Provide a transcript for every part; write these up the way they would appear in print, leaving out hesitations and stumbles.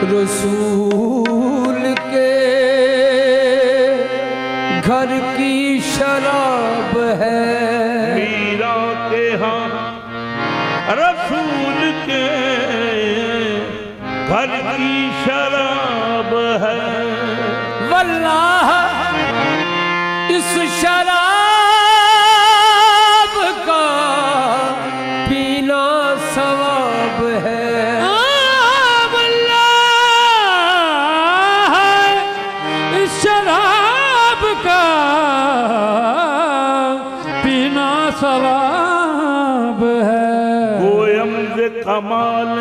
रसूल के घर की शराब है, मीरा के हाँ रसूल के घर की शराब है। वल्लाह इस शराब का पीना सवाब है। वल्लाह इस शराब का पीना सवाब है। गोयम से कमाल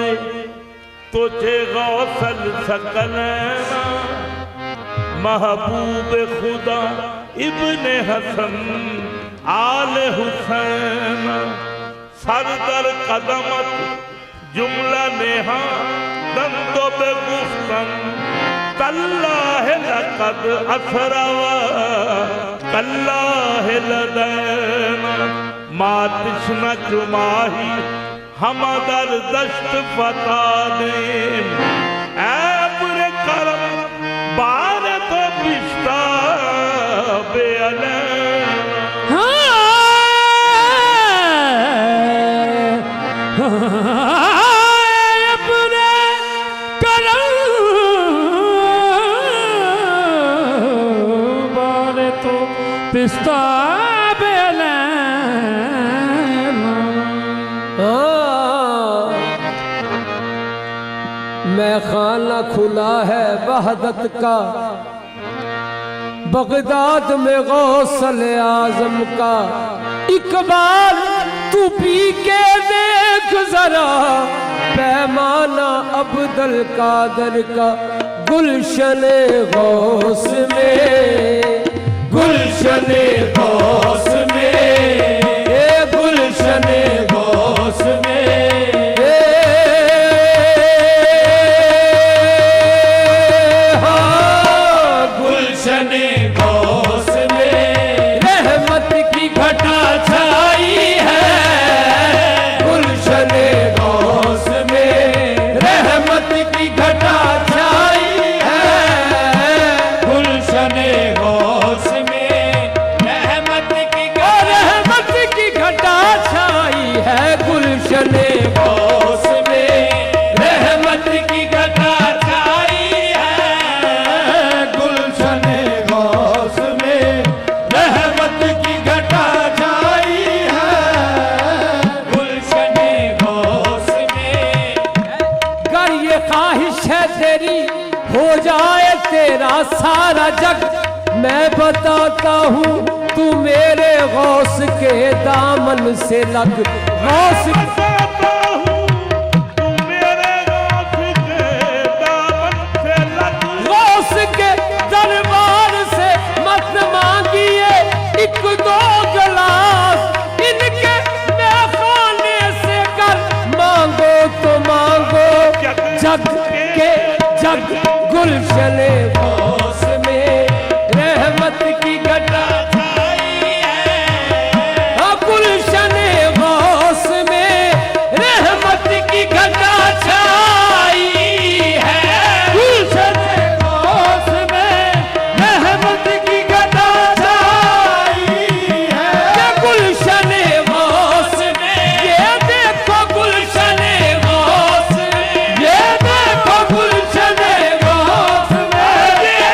तुझे गौसल सकलैना, महबूब खुदा इब्ने हसन आल हुसैन, सरदर कदमत जुमला नेहा दंदो बे गुफ्तन, कल्लाह लक़द असरवा कल्लाह लदैना, मातिश न जुमाही हमदर दश्त फता देम, ऐ करम बार तो पिश्ता बेअले। अपने करम बार तो पिस्ता बेअले। मैं खाना खुला है वहदत का, बगदाद में गौसल आजम का, इकबाल तू पी के देख जरा पैमाना अब्दुल कादर का। गुलशने गौस में, गुलशने गौस में, गुलशने गौस में, गुलशने गौस में रहमत की घटा छाई है। गुलशने गौस में रहमत की घटा छाई है। गुलशने गौस में रहमत की घटा छाई है। गुलशने गौस में रहमत की घटा छाई है। गुलशने गौस में रहमत की घटा छाई है। गुलशने गौस में अगर ये ख्वाहिश है तेरी हो जाए तेरा सारा जग, मैं बताता हूँ तू मेरे गौस के दामन से लग। गौस बताता हूँ तू मेरे गौस के दामन से लग। गौस के दरबार से मत मांगिए एक दो गिलास, इनके खाने से कर मांगो तो मांगो जग के जग। गुलशने गौस में रहमत की घटा छाई है। गुलशने गौस में रहमत की घटा छाई है। गुलशने गौस में रहमत की घटा छाई है। गुलशने गौस में ये देखो, गुलशने गौस में ये देखो, गुलशने गौस में ये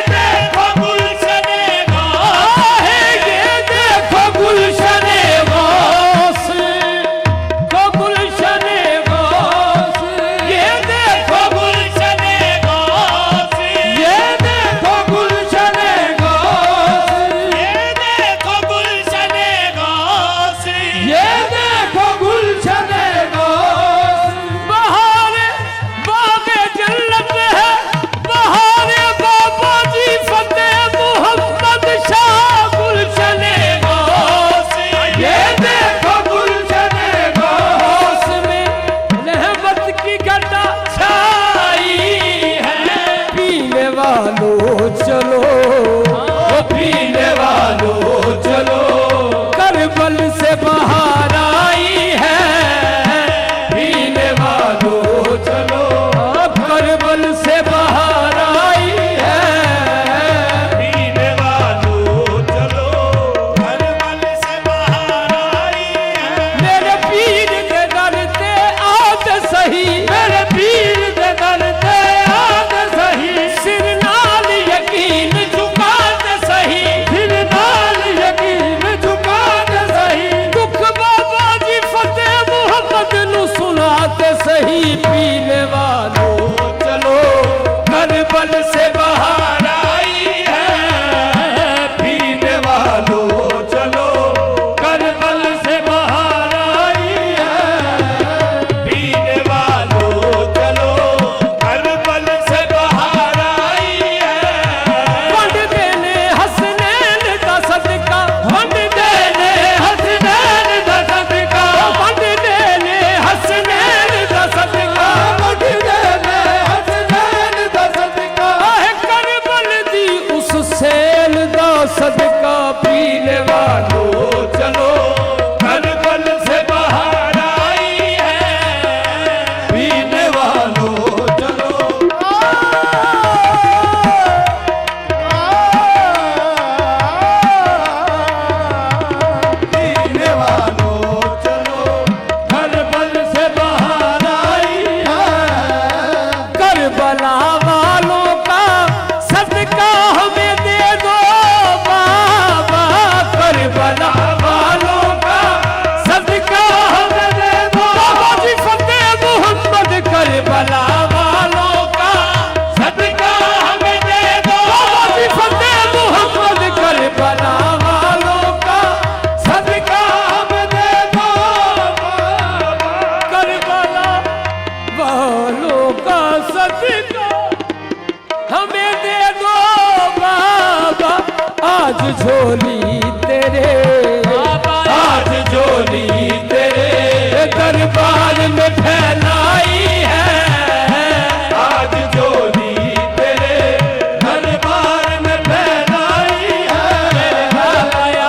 नहीं पीने वालों चलो करबल से बाहर आई है। पीने वालों चलो करबल से बाहर आई है। पीने वालों चलो करबल से बाहर आई है। वंड देने हसनैन दा सदका, वंड देने हसनैन दा सदका, वंड देने हसनैन दा सदका, वंड देने हसनैन दा सदका। आहे करबल दी उस सैल दा सदका। पीने वालों चलो करबल से बाहर आई है। पीने वालों चलो पीने वालों चलो करबल से बाहर आई है। करबला वालों का सदका हमें दे दो बाबा। करबला वालों का सदका हमें दे दो बाबा जी। फतेह मोहम्मद करबला वालों का सदका हमें दे दो बाबा जी। फतेह मोहम्मद करबला वालों का सदका हमें दे दो करबला वालों का सदका हमें दे दो बाबा। आज झोली तेरे, आज झोली तेरे दरबार में फैलाई है। आज झोली तेरे दरबार में फैलाई है।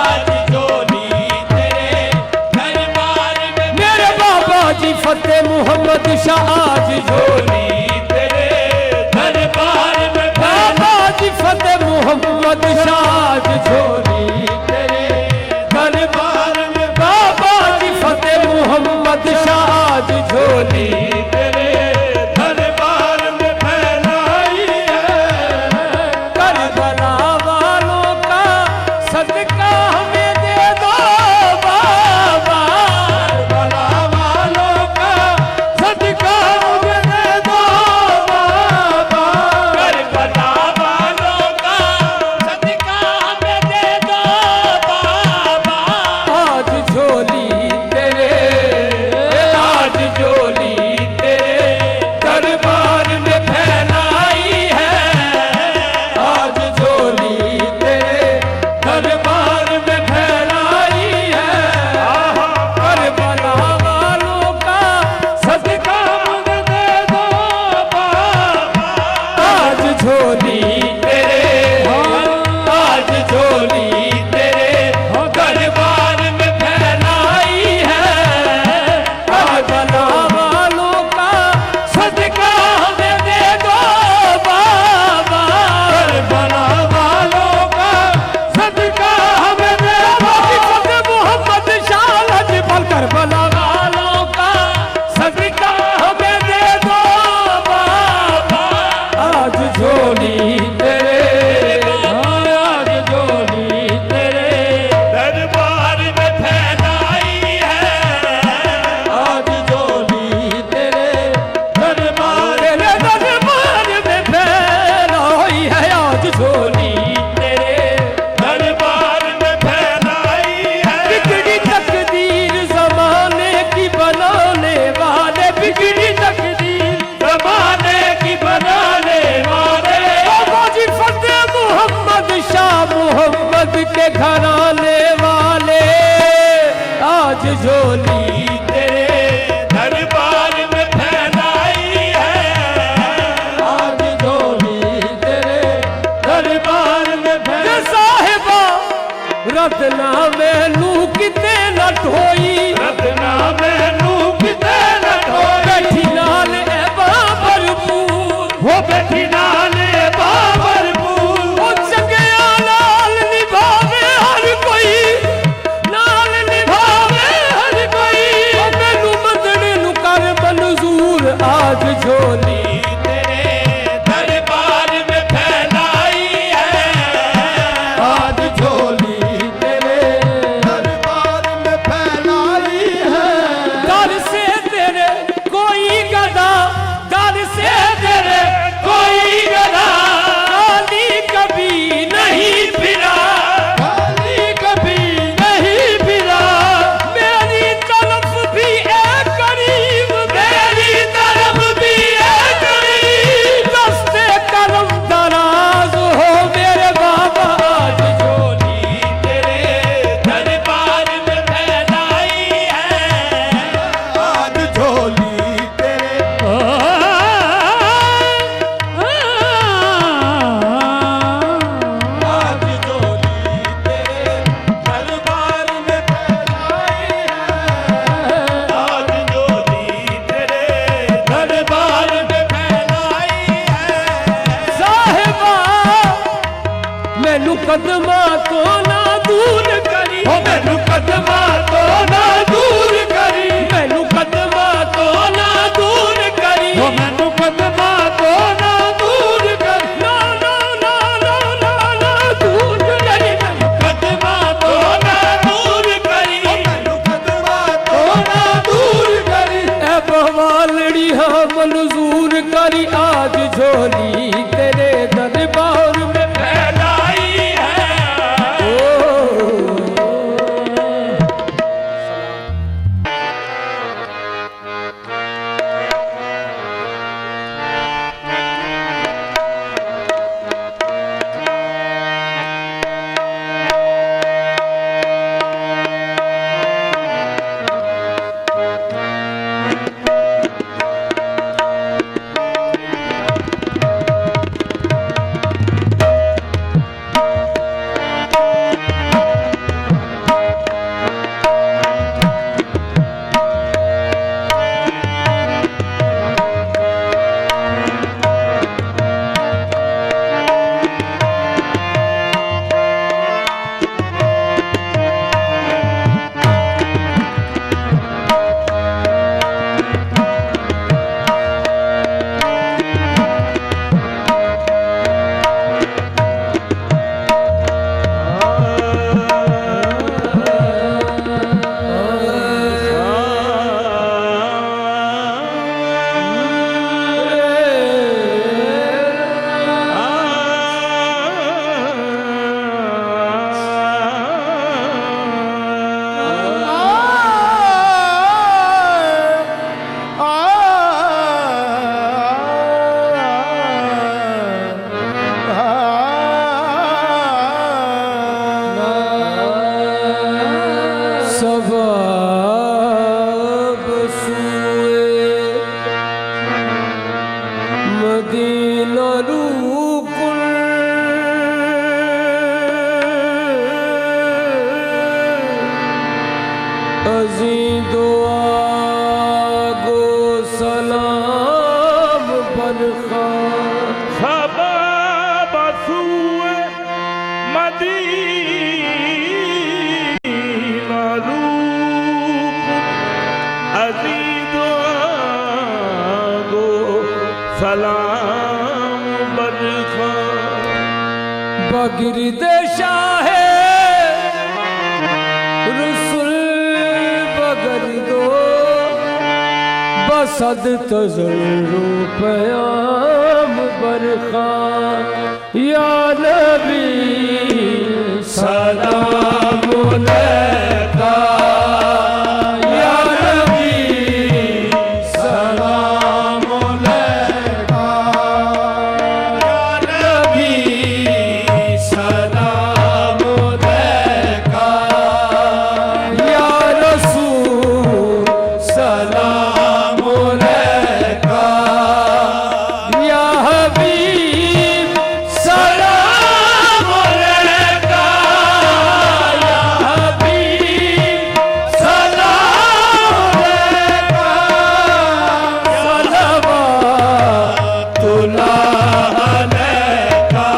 आज झोली तेरे दरबार में मेरे बाबा जी फतेह मोहम्मद शाह आज झोली। झोली तेरे दरबार में बाबा जी फतेह मोहम्मद शाह आज झोली तेरे दरबार में बाबा जी फतेह मोहम्मद शाह आज झोली। तेरे दरबार में फैलाई है। करबला वालों का सदका हमें दे दो बाबा। करबला वालों का सदका मुझे दे दो बाबा। करबला वालों का सदका हमें दे दो बाबा। आज झोली तेरे, आज झोली तेरे दरबार में फैलाई है। आज झोली तेरे दरबार में फैलाई है। करबला वालों का सदका मुझे दे दो बाबा। आज झोली तेरे आज झोली तेरे दरबार में फैलाई है। करबला वालों का सदका हमें दे दो बाबा। करबला वालों का सदका हमें दे दो। फतेह मोहम्मद शाह लजपल करबला वालों का सदका हमें दे दो बाबा। आज झोली तेरे आज झोली तेरे दरबार में फैलाई है। आज झोली तेरे दरबार तेरे दरबार में फैलाई है। आज झोली तेरे दरबार में फैलाई है। बिगड़ी तकदीर जमाने की बनाने वाले, बिगड़ी तकदीर जमाने की बनाने वाले बाबा जी फतेह मोहम्मद शाह मोहम्मद के घराने वाले। आज झोली तेरे दरबार में फैलाई है। आज झोली तेरे दरबार में ये साहिबा रत्ना में नू किते न ढोई। रत्ना मैनू किते न ढोई। बैठी नाल ए बाबरपूर, हो बैठी नाले बाबरपूर। ओ चंगिया नाल निभावे हर कोई, नाल निभावे हर कोई। ओ मैनू मंदने नु कर मंजूर। आज झोली तेरे दरबार में फैलाई है। आज झोली तेरे दरबार में फैलाई है। दर से तेरे कोई गदा मैनू कदमा तो ना दूर करी, ओ मैनू कदमा तो ना दूर करी, मैनू कदमा तो ना दूर करी, ओ मैनू कदमा तो ना दूर करी, ना ना ना ना ना ना दूर करी, कदमा तो ना दूर करी, ओ मैनू कदमा तो ना दूर करी, ए बवालड़ी हाँ मंजूर करी, आज झोली तेरे दरबार में फैलाई है। सलाम बरखा बगिरद शाह रसुल बगर दो बसद तजर्रु प्याम बरखा या नबी सलाम अलैका या नबी सलाम अलैका या नबी सलाम अलैका या रसूल सलाम अलैका या हबीब सलाम अलैका या हबीब सलाम अलैका सलवातुल्लाह अलैका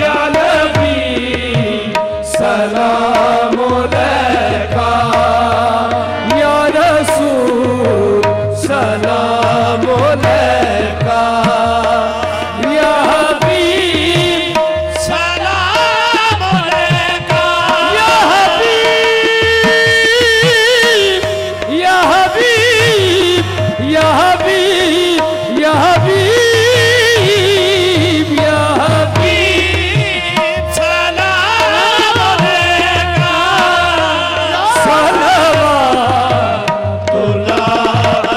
या नबी सलाम अलैका या रसूल सलाम अलैका या हबीब सलाम अलैका या हबीब या हबीब या हबीब या हबीब या हबीब सलाम अलैका सलवातुल्लाह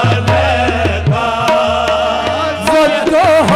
अलैका वद्दुहा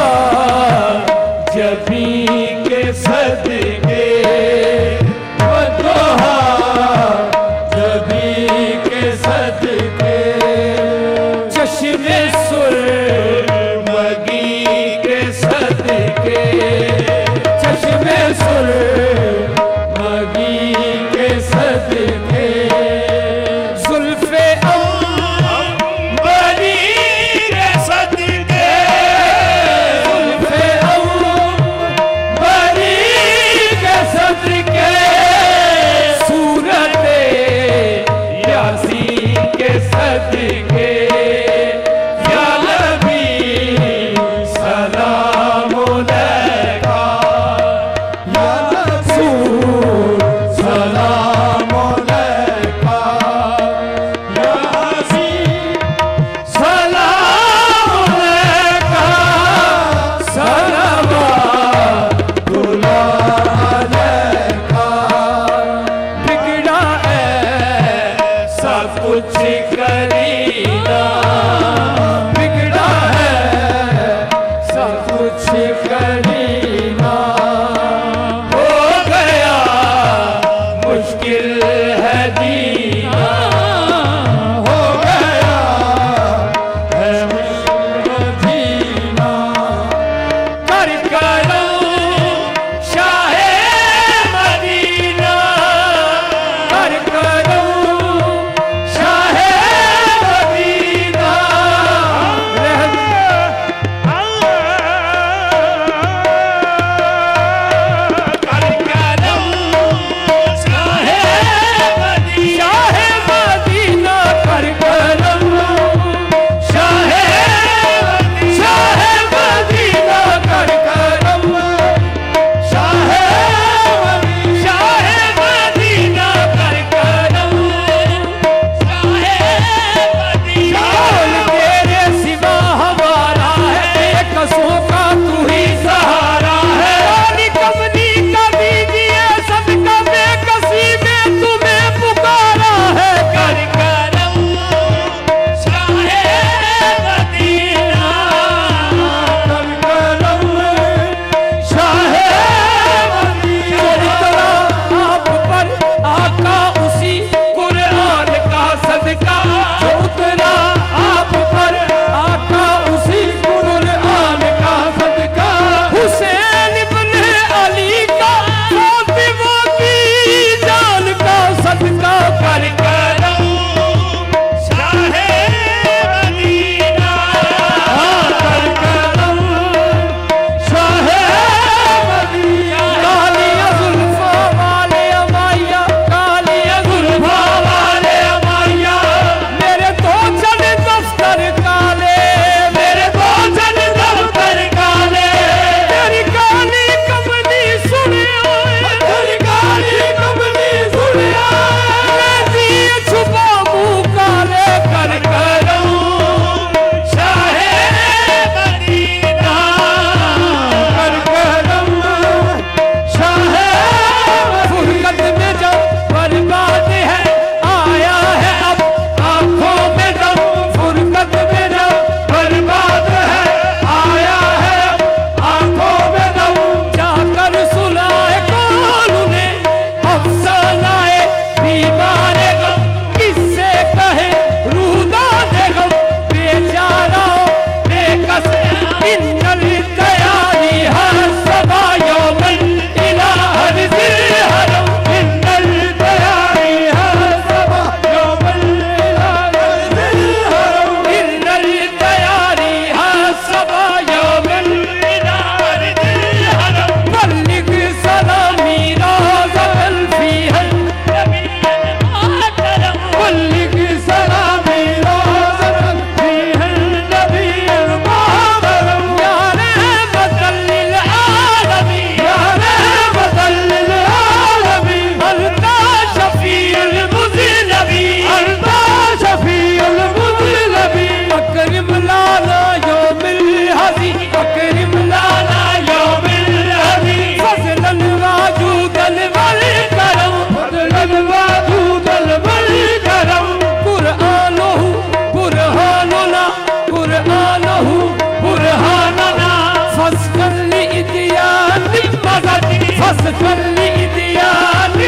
खल्ली दियान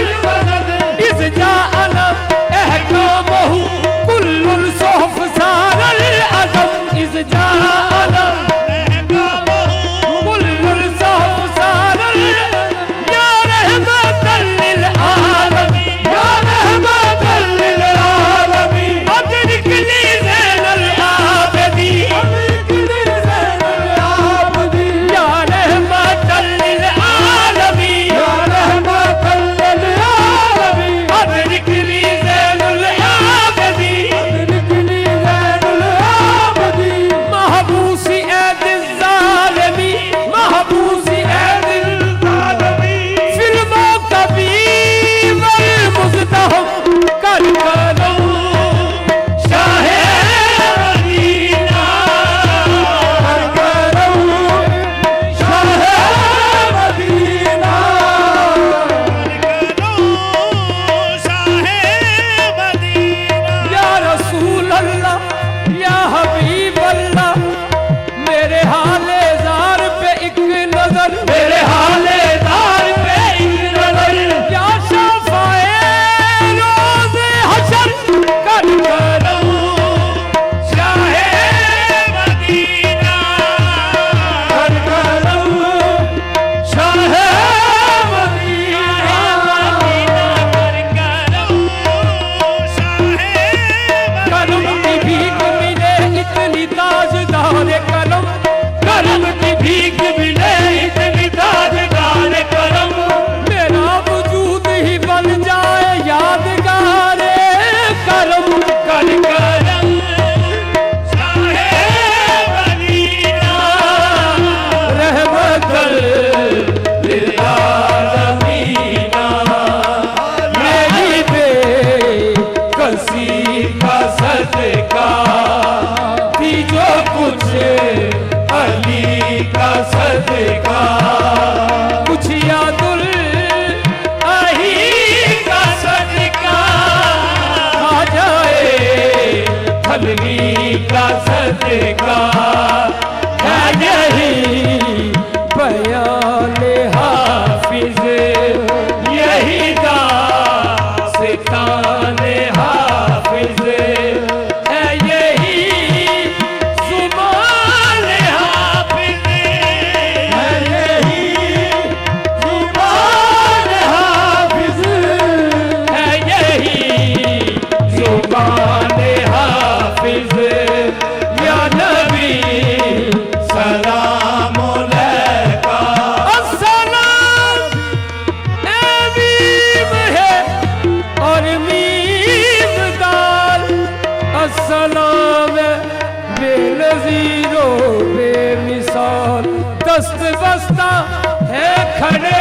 इस जाना अहकामहु कुल्लुल सोहफ सारल अज़म इस जाना कुल्लुल सोहफ सारल या रहमतल लिल आलमीन या रहमतल लिल आलमीन अदरिकनी ज़ैनल आबिदीन या रहमतल लिल आलमीन या रहमतल लिल आलमीन अदरिकनी ज़ैनुल आबिदीन महबूसी ए दिल ज़ालिमी महबूसी ए दिल फिल्मों का बीवर मुज़्दहम कर करम शाहे मदीना कर करम शाहे मदीना या रसूल अल्लाह या हबीब अल्लाह मेरे हाले ज़ार पे एक नजर मेरे हाले ज़ार पे एक नजर या शफ़ाए रोज़े हशर कर करम शाहे मदीना कर करम शाहे मदीना करम की भीख मिले इतनी ताजदार करम करम की भीख मिले इतनी ताजदार करम मेरा वजूद ही बन जाए यादगार करम कर करम शाहे मदीना रहमतल लिल आलमीन मेरी बेकसी का सदका थी जो कुछ अली का सदका कुछ यादुल अही का सदका आ जाए फलगी का सदका है यही बयान हाफिज यही दास्तान हाफिज है यही जुबान हाफिज है यही जुबान हाफिज है यही जुबान हाफिज या नबी सलाम अलैका अस्सलाम मीम है और मीम दाल अस्सलाम बेनज़ीरो बेमिसाल दस्त बस्ता है खड़े